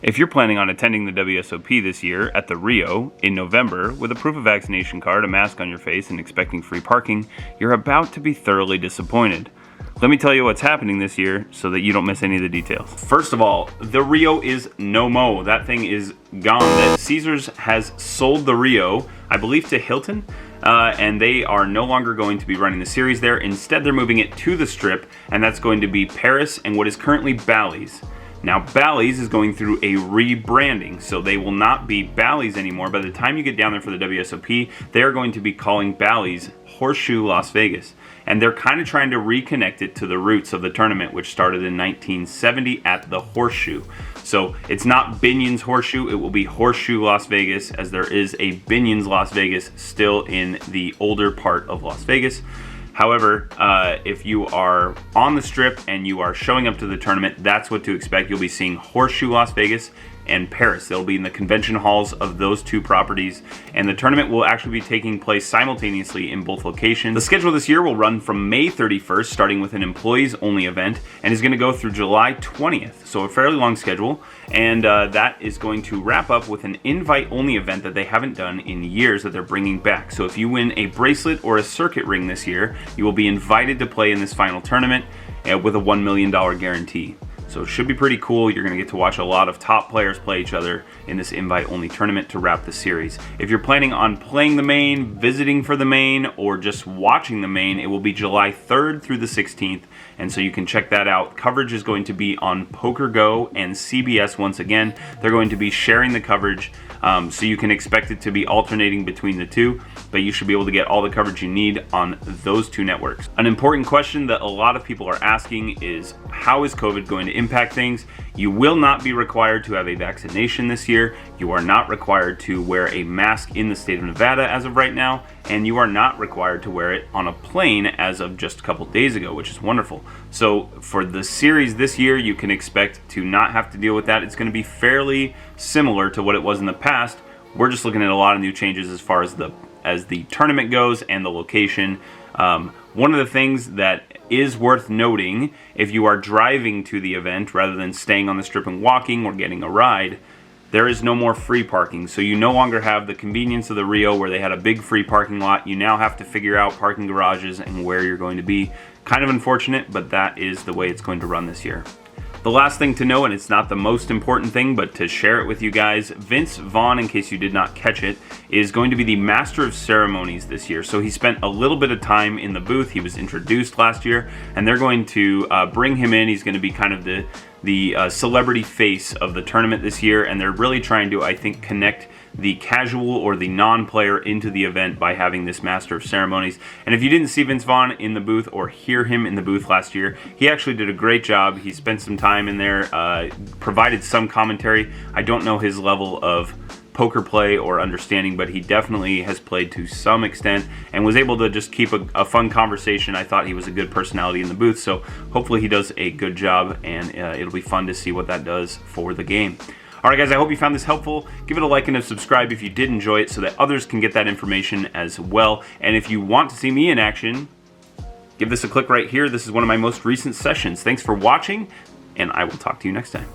If you're planning on attending the WSOP this year at the Rio in November with a proof of vaccination card, a mask on your face, and expecting free parking, you're about to be thoroughly disappointed. Let me tell you what's happening this year so that you don't miss any of the details. First of all, the Rio is no mo. That thing is gone. Caesars has sold the Rio, I believe, to Hilton, and they are no longer going to be running the series there. Instead, they're moving it to the Strip, and that's going to be Paris and what is currently Bally's. Now, Bally's is going through a rebranding, so they will not be Bally's anymore. By the time you get down there for the WSOP, they are going to be calling Bally's Horseshoe Las Vegas. And they're kind of trying to reconnect it to the roots of the tournament, which started in 1970 at the Horseshoe. So it's not Binion's Horseshoe, it will be Horseshoe Las Vegas, as there is a Binion's Las Vegas still in the older part of Las Vegas. However, if you are on the Strip and you are showing up to the tournament, that's what to expect. You'll be seeing Horseshoe Las Vegas and Paris. They'll be in the convention halls of those two properties, and the tournament will actually be taking place simultaneously in both locations. The schedule this year will run from May 31st, starting with an employees-only event, and is going to go through July 20th, so a fairly long schedule, and that is going to wrap up with an invite-only event that they haven't done in years that they're bringing back. So if you win a bracelet or a circuit ring this year, you will be invited to play in this final tournament with a $1 million guarantee. So it should be pretty cool. You're going to get to watch a lot of top players play each other in this invite-only tournament to wrap the series. If you're planning on playing the main, visiting for the main, or just watching the main, it will be July 3rd through the 16th, and so you can check that out. Coverage is going to be on Poker Go and CBS once again. They're going to be sharing the coverage, so you can expect it to be alternating between the two, but you should be able to get all the coverage you need on those two networks. An important question that a lot of people are asking is, how is COVID going to impact things? You will not be required to have a vaccination this year. You are not required to wear a mask in the state of Nevada as of right now, and you are not required to wear it on a plane as of just a couple days ago, which is wonderful. So for the series this year, you can expect to not have to deal with that. It's going to be fairly similar to what it was in the past. We're just looking at a lot of new changes as far as the tournament goes and the location. One of the things that is worth noting, if you are driving to the event rather than staying on the Strip and walking or getting a ride, there is no more free parking. So you no longer have the convenience of the Rio where they had a big free parking lot. You now have to figure out parking garages and where you're going to be. Kind of unfortunate, but that is the way it's going to run this year. The last thing to know, and it's not the most important thing, but to share it with you guys, Vince Vaughn, in case you did not catch it, is going to be the Master of Ceremonies this year. So he spent a little bit of time in the booth. He was introduced last year, and they're going to bring him in. He's going to be kind of the celebrity face of the tournament this year, and they're really trying to, I think, connect the casual or the non-player into the event by having this Master of Ceremonies. And if you didn't see Vince Vaughn in the booth or hear him in the booth last year, he actually did a great job. He spent some time in there, provided some commentary. I don't know his level of poker play or understanding, but he definitely has played to some extent and was able to just keep a fun conversation. I thought he was a good personality in the booth, so hopefully he does a good job, and it'll be fun to see what that does for the game. Alright guys, I hope you found this helpful. Give it a like and a subscribe if you did enjoy it so that others can get that information as well. And if you want to see me in action, give this a click right here. This is one of my most recent sessions. Thanks for watching, and I will talk to you next time.